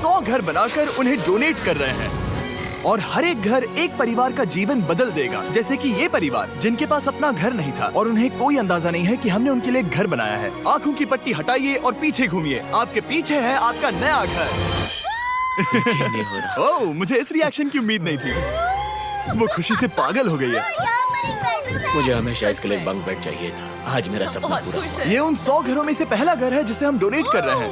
100 घर बनाकर उन्हें डोनेट कर रहे हैं और हर एक घर एक परिवार का जीवन बदल देगा। जैसे कि ये परिवार जिनके पास अपना घर नहीं था और उन्हें कोई अंदाजा नहीं है कि हमने उनके लिए घर बनाया है। आंखों की पट्टी हटाइए और पीछे घूमिए। आपके पीछे है आपका नया घर। नहीं हो रहा। ओह, मुझे इस रिएक्शन की उम्मीद नहीं थी। वो खुशी से पागल हो गई है। मुझे हमेशा इसके लिए बंक बेड चाहिए था। आज मेरा सपना पूरा हुआ। ये उन 100 घरों में से पहला घर है जिसे हम डोनेट कर रहे हैं।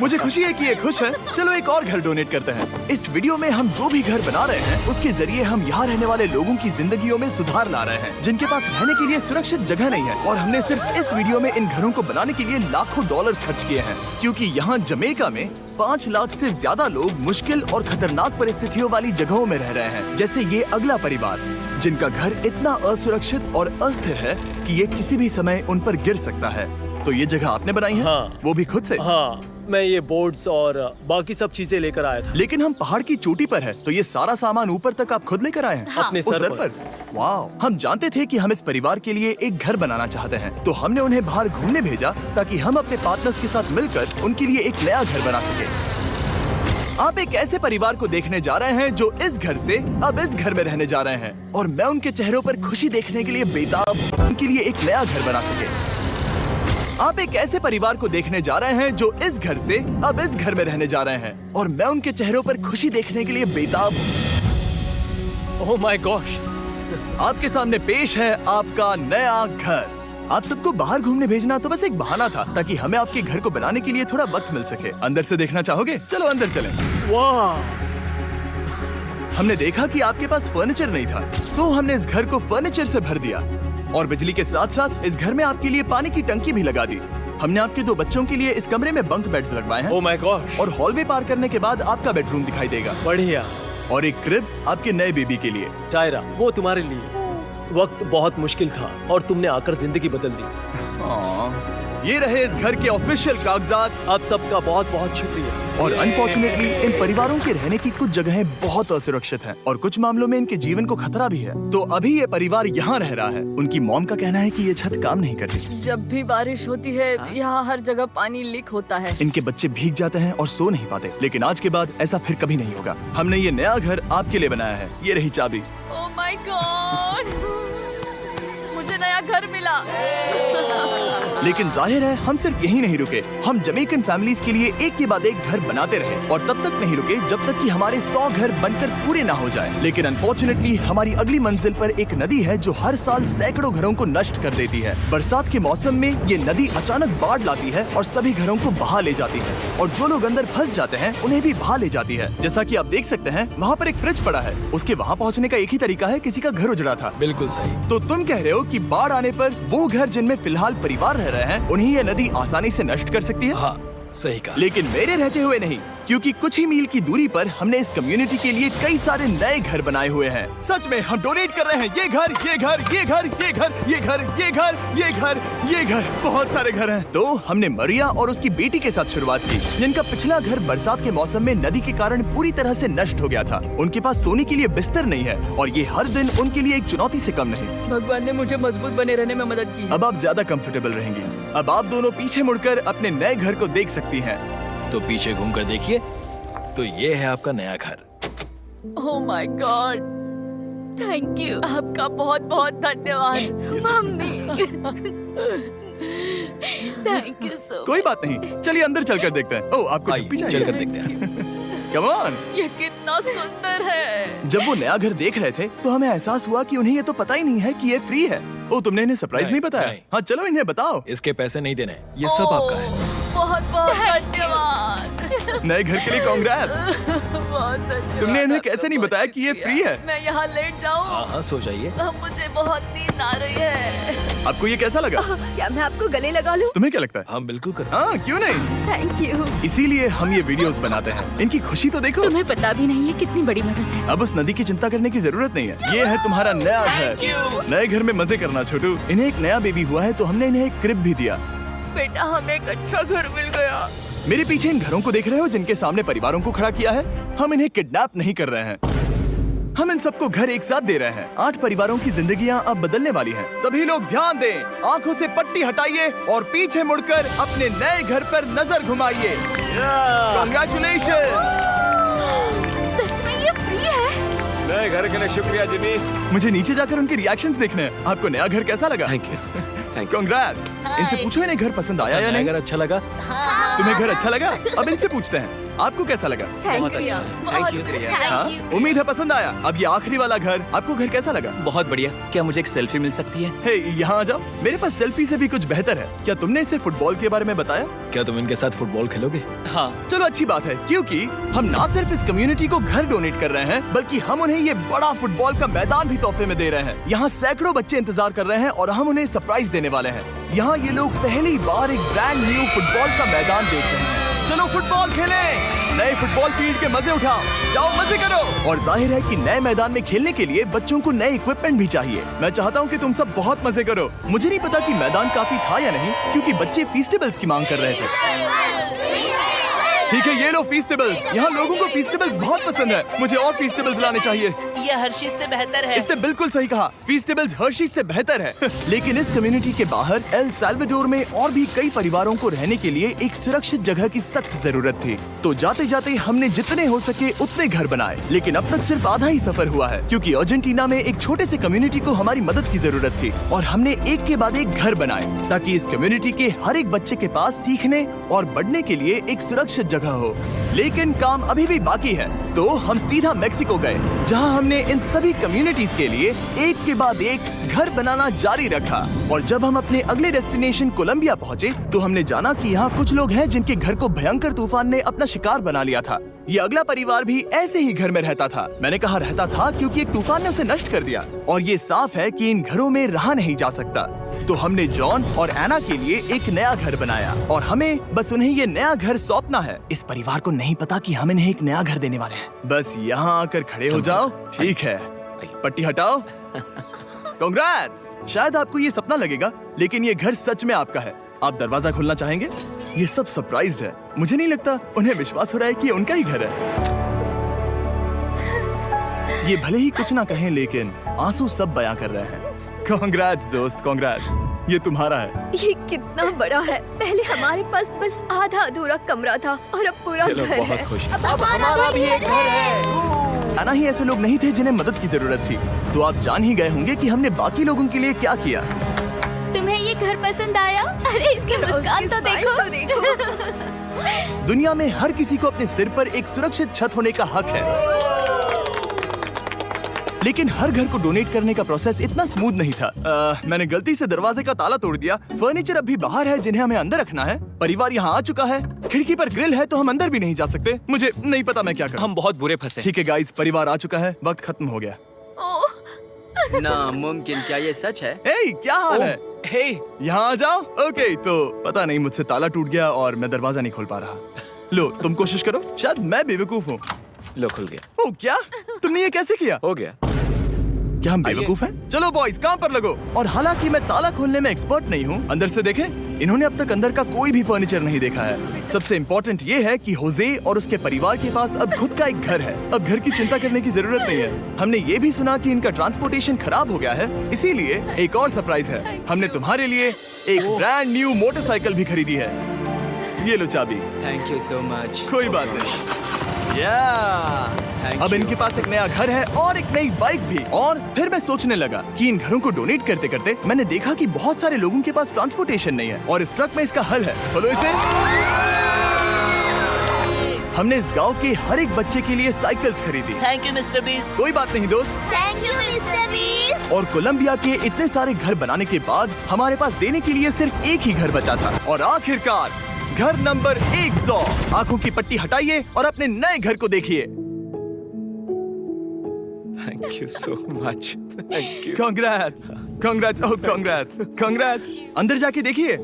मुझे खुशी है कि ये खुश है। चलो एक और घर डोनेट करते हैं। इस वीडियो में हम जो भी घर बना रहे हैं उसके जरिए हम यहाँ रहने वाले लोगों की जिंदगियों में सुधार ला रहे हैं जिनके पास रहने के लिए सुरक्षित जगह नहीं है। और हमने सिर्फ इस वीडियो में इन घरों को बनाने के लिए लाखों डॉलर्स खर्च किए हैं, क्योंकि यहाँ जमैका में 5 लाख से ज्यादा लोग मुश्किल और खतरनाक परिस्थितियों वाली जगहों में रह रहे हैं। जैसे ये अगला परिवार जिनका घर इतना असुरक्षित और अस्थिर है कि ये किसी भी समय उन पर गिर सकता है। तो ये जगह आपने बनाई है? हाँ। वो भी खुद से? हाँ, मैं ये बोर्ड्स और बाकी सब चीजें लेकर आया था। लेकिन हम पहाड़ की चोटी पर है, तो ये सारा सामान ऊपर तक आप खुद लेकर आए हैं? हाँ। अपने उस सर पर। वाह! हम जानते थे कि हम इस परिवार के लिए एक घर बनाना चाहते हैं, तो हमने उन्हें बाहर घूमने भेजा ताकि हम अपने पार्टनर्स के साथ मिलकर उनके लिए एक नया घर बना सके। आप एक ऐसे परिवार को देखने जा रहे हैं जो इस घर से अब इस घर में रहने जा रहे हैं, और मैं उनके चेहरों पर खुशी देखने के लिए बेताब हूं उनके लिए एक नया घर बना सके। आप एक ऐसे परिवार को देखने जा रहे हैं जो इस घर से अब इस घर में रहने जा रहे हैं, और मैं उनके चेहरों पर खुशी देखने के लिए बेताब हूं। Oh my gosh! आपके सामने पेश है आपका नया घर। आप सबको बाहर घूमने भेजना तो बस एक बहाना था ताकि हमें आपके घर को बनाने के लिए थोड़ा वक्त मिल सके। अंदर से देखना चाहोगे? चलो अंदर चलें। वाह! हमने देखा कि आपके पास फर्नीचर नहीं था, तो हमने इस घर को फर्नीचर से भर दिया और बिजली के साथ साथ इस घर में आपके लिए पानी की टंकी भी लगा दी। हमने आपके 2 बच्चों के लिए इस कमरे में बंक बेड्स लगवाए हैं। Oh my gosh! और हॉलवे पार करने के बाद आपका बेडरूम दिखाई देगा। बढ़िया। और एक क्रिब आपके नए बेबी के लिए। टायरा, वो तुम्हारे लिए। वक्त बहुत मुश्किल था और तुमने आकर जिंदगी बदल दी। ये रहे इस घर के ऑफिशियल कागजात। आप सबका बहुत बहुत शुक्रिया। और अनफॉर्चुनेटली इन परिवारों के रहने की कुछ जगहें बहुत असुरक्षित हैं और कुछ मामलों में इनके जीवन को खतरा भी है। तो अभी ये परिवार यहाँ रह रहा है। उनकी मॉम का कहना है कि ये छत काम नहीं करती। जब भी बारिश होती है यहाँ हर जगह पानी लीक होता है। इनके बच्चे भीग जाते हैं और सो नहीं पाते। लेकिन आज के बाद ऐसा फिर कभी नहीं होगा। हमने ये नया घर आपके लिए बनाया है। ये रही चाबी। Oh my God! मुझे नया घर मिला। लेकिन जाहिर है हम सिर्फ यही नहीं रुके। हम जमैकन फैमिलीज के लिए एक के बाद एक घर बनाते रहे और तब तक नहीं रुके जब तक कि हमारे 100 घर बनकर पूरे ना हो जाए। लेकिन अनफॉर्चुनेटली हमारी अगली मंजिल पर एक नदी है जो हर साल सैकड़ों घरों को नष्ट कर देती है। बरसात के मौसम में ये नदी अचानक बाढ़ लाती है और सभी घरों को बहा ले जाती है, और जो लोग अंदर फंस जाते हैं उन्हें भी बहा ले जाती है। जैसा कि आप देख सकते हैं वहाँ पर एक फ्रिज पड़ा है। उसके वहाँ पहुँचने का एक ही तरीका है, किसी का घर उजड़ा था। बिल्कुल सही। तो तुम कह रहे हो कि बाढ़ आने पर वो घर जिनमें फिलहाल परिवार रह रहे हैं उन्हें ये नदी आसानी से नष्ट कर सकती है? हाँ, सही कहा। लेकिन मेरे रहते हुए नहीं, क्योंकि कुछ ही मील की दूरी पर हमने इस कम्युनिटी के लिए कई सारे नए घर बनाए हुए हैं। सच में हम डोनेट कर रहे हैं। ये घर, ये घर, ये घर, ये घर, ये घर, ये घर, ये घर, ये घर, बहुत सारे घर हैं। तो हमने मरिया और उसकी बेटी के साथ शुरुआत की, जिनका पिछला घर बरसात के मौसम में नदी के कारण पूरी तरह से नष्ट हो गया था। उनके पास सोने के लिए बिस्तर नहीं है और ये हर दिन उनके लिए एक चुनौती से कम नहीं। भगवान ने मुझे मजबूत बने रहने में मदद की। अब आप ज्यादा कंफर्टेबल रहेंगी। अब आप दोनों पीछे मुड़कर अपने नए घर को देख सकती हैं। तो पीछे घूमकर देखिए, तो ये है आपका नया घर। Oh my God! Thank you. आपका बहुत बहुत धन्यवाद मम्मी। Thank you so. कोई बात नहीं, चलिए अंदर चलकर देखते हैं। ओह, आपको आइए, चप्पी चाहिए? चलकर देखते हैं। Come on! ये कितना सुंदर है। जब वो नया घर देख रहे थे तो हमें एहसास हुआ कि उन्हें ये तो पता ही नहीं है कि ये फ्री है। ओह, तुमने इन्हें सरप्राइज नहीं बताया? नहीं। हाँ, चलो इन्हें बताओ। इसके पैसे नहीं देने, ये सब आपका है। बहुत बहुत धन्यवाद। नए घर के लिए कांग्रेट्स। बहुत धन्यवाद। तुमने इन्हें कैसे नहीं बताया कि ये फ्री है? मैं यहाँ लेट जाऊँ? हाँ हाँ, सो जाइए। मुझे बहुत नींद आ रही है। आपको ये कैसा लगा? क्या मैं आपको गले लगा लूं? तुम्हें क्या लगता है? हाँ बिल्कुल कर। हाँ, क्यों नहीं? Thank you. इसीलिए हम ये वीडियोस बनाते हैं। इनकी खुशी तो देखो। तुम्हें पता भी नहीं है कितनी बड़ी मदद है। अब उस नदी की चिंता करने की जरूरत नहीं है। ये है तुम्हारा नया घर। नए घर में मजे करना छोटू। इन्हें एक नया बेबी हुआ है तो हमने इन्हें एक क्रिब भी दिया। बेटा, हमें एक अच्छा घर मिल गया। मेरे पीछे इन घरों को देख रहे हो जिनके सामने परिवारों को खड़ा किया है? हम इन्हें किडनैप नहीं कर रहे हैं। हम इन सबको घर एक साथ दे रहे हैं। 8 परिवारों की जिंदगियां अब बदलने वाली हैं। सभी लोग ध्यान दें, आंखों से पट्टी हटाइए और पीछे मुड़कर अपने नए घर पर नजर घुमाइए। Congratulations! सच में ये फ्री है? नए घर के लिए शुक्रिया जिमी। मुझे नीचे जाकर उनके रिएक्शंस देखने हैं। आपको नया घर कैसा लगा? Thank you. Congrats! इनसे पूछो इन्हें घर पसंद आया या नहीं? अगर अच्छा लगा तुम्हें घर अच्छा लगा? अब इनसे पूछते हैं, आपको कैसा लगा? Thank you. Thank you. हाँ? उम्मीद है पसंद आया। अब ये आखिरी वाला घर, आपको घर कैसा लगा? बहुत बढ़िया। क्या मुझे एक सेल्फी मिल सकती है? हे, यहाँ आ जाओ। मेरे पास सेल्फी से भी कुछ बेहतर है। क्या तुमने इसे फुटबॉल के बारे में बताया? क्या तुम इनके साथ फुटबॉल खेलोगे? हाँ। चलो अच्छी बात है, क्योंकि हम ना सिर्फ इस कम्युनिटी को घर डोनेट कर रहे हैं, बल्कि हम उन्हें ये बड़ा फुटबॉल का मैदान भी तोहफे में दे रहे हैं। यहाँ सैकड़ों बच्चे इंतजार कर रहे हैं और हम उन्हें सरप्राइज देने वाले हैं। यहाँ ये लोग पहली बार एक ब्रांड न्यू फुटबॉल का मैदान देख रहे हैं। चलो फुटबॉल खेलें, नए फुटबॉल फील्ड के मजे उठाओ, जाओ मजे करो। और जाहिर है कि नए मैदान में खेलने के लिए बच्चों को नए इक्विपमेंट भी चाहिए। मैं चाहता हूँ कि तुम सब बहुत मजे करो। मुझे नहीं पता कि मैदान काफी था या नहीं, क्योंकि बच्चे फीस्टेबल्स की मांग कर रहे थे। ठीक है, ये लो फीस्टेबल्स। यहाँ लोगों को फीस्टेबल्स बहुत पसंद है। मुझे और फीस्टेबल्स लाने चाहिए। ये हर्शीज से बेहतर है। इसने बिल्कुल सही कहा, फीस्टेबल्स हर्शीज से बेहतर है। लेकिन इस कम्युनिटी के बाहर एल साल्वाडोर में और भी कई परिवारों को रहने के लिए एक सुरक्षित जगह की सख्त जरूरत थी। तो जाते जाते हमने जितने हो सके उतने घर बनाए, लेकिन अब तक सिर्फ आधा ही सफर हुआ है, क्योंकि अर्जेंटीना में एक छोटे से कम्युनिटी को हमारी मदद की जरूरत थी। और हमने एक के बाद एक घर बनाए, ताकि इस कम्युनिटी के हर एक बच्चे के पास सीखने और बढ़ने के लिए एक सुरक्षित जगह हो। लेकिन काम अभी भी बाकी है, तो हम सीधा मेक्सिको गए, जहां हमने इन सभी कम्युनिटीज के लिए एक के बाद एक घर बनाना जारी रखा। और जब हम अपने अगले डेस्टिनेशन कोलंबिया पहुंचे, तो हमने जाना कि यहाँ कुछ लोग हैं जिनके घर को भयंकर तूफान ने अपना शिकार बना लिया था। ये अगला परिवार भी ऐसे ही घर में रहता था। मैंने कहा रहता था क्योंकि एक तूफान ने उसे नष्ट कर दिया, और ये साफ है कि इन घरों में रहा नहीं जा सकता। तो हमने जॉन और एना के लिए एक नया घर बनाया, और हमें बस उन्हें ये नया घर सौंपना है। इस परिवार को नहीं पता कि हम इन्हें एक नया घर देने वाले हैं। बस यहाँ आकर खड़े हो जाओ। ठीक है, पट्टी हटाओ। कांग्रेट्स! शायद आपको ये सपना लगेगा, लेकिन ये घर सच में आपका है। आप दरवाजा खोलना चाहेंगे? ये सब सरप्राइज्ड है। मुझे नहीं लगता उन्हें विश्वास हो रहा है कि ये उनका ही घर है। ये भले ही कुछ ना कहें, लेकिन आंसू सब बयां कर रहे हैं। कांग्रेट्स दोस्त, कांग्रेट्स। ये तुम्हारा है। ये कितना बड़ा है। पहले हमारे पास बस आधा अधूरा कमरा था और अब पूरा ये लोग घर बहुत है। खुश हैं। अब हमारा भी एक घर है। आना ही ऐसे लोग नहीं थे जिन्हें मदद की जरूरत थी। तो आप जान ही गए होंगे कि हमने बाकी लोगों के लिए क्या किया। तुम्हें ये घर पसंद आया? अरे इसकी मुस्कान तो देखो। दुनिया में हर किसी को अपने सिर पर एक सुरक्षित छत होने का हक है, लेकिन हर घर को डोनेट करने का प्रोसेस इतना स्मूथ नहीं था। मैंने गलती से दरवाजे का ताला तोड़ दिया। फर्नीचर अब भी बाहर है जिन्हें हमें अंदर रखना है। परिवार यहाँ आ चुका है। खिड़की पर ग्रिल है, तो हम अंदर भी नहीं जा सकते। मुझे नहीं पता मैं क्या करूं। हम बहुत बुरे फंसे। ठीक है गाइस, परिवार आ चुका है। वक्त खत्म हो गया। नामुमकिन, क्या ये सच है? हे, क्या हाल है? हे, यहाँ आ जाओ। ओके, तो पता नहीं मुझसे ताला टूट गया और मैं दरवाजा नहीं खोल पा रहा। लो, तुम कोशिश करो। शायद मैं बेवकूफ हूँ। लो, खुल गया। ओह, क्या? तुमने ये कैसे किया? हो गया। क्या हम बेवकूफ हैं? चलो बॉयज, काम पर लगो। और हालांकि मैं ताला खोलने में एक्सपर्ट नहीं हूँ, अंदर से देखें। इन्होंने अब तक अंदर का कोई भी फर्नीचर नहीं देखा है। सबसे इम्पोर्टेंट ये है कि होजे और उसके परिवार के पास अब खुद का एक घर है। अब घर की चिंता करने की जरूरत नहीं है। हमने ये भी सुना कि इनका ट्रांसपोर्टेशन खराब हो गया है, इसीलिए एक और सरप्राइज है। हमने तुम्हारे लिए एक ब्रांड न्यू मोटरसाइकिल भी खरीदी है। ये लो चाबी। Thank you so much. कोई बात नहीं। अब इनके पास एक नया घर है और एक नई बाइक भी। और फिर मैं सोचने लगा कि इन घरों को डोनेट करते करते मैंने देखा कि बहुत सारे लोगों के पास ट्रांसपोर्टेशन नहीं है, और इस ट्रक में इसका हल है। बोलो इसे। हमने इस गांव के हर एक बच्चे के लिए साइकिल्स खरीदी। Thank you mister beast. कोई बात नहीं दोस्त। Thank you mister beast. और कोलंबिया के इतने सारे घर बनाने के बाद हमारे पास देने के लिए सिर्फ एक ही घर बचा था। और आखिरकार घर नंबर 100। आंखों की पट्टी हटाइए और अपने नए घर को देखिए। Thank you so much. Thank you. Congrats, congrats, oh congrats, congrats. अंदर जाके देखिए।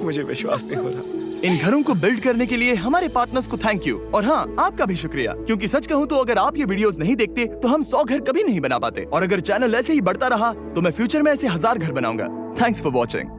मुझे विश्वास नहीं हो रहा। इन घरों को बिल्ड करने के लिए हमारे पार्टनर्स को थैंक यू। और हाँ, आपका भी शुक्रिया, क्योंकि सच कहूँ तो अगर आप ये वीडियोस नहीं देखते तो हम 100 घर कभी नहीं बना पाते। और अगर चैनल ऐसे ही बढ़ता रहा तो मैं फ्यूचर में ऐसे 1000 घर बनाऊंगा। Thanks for watching.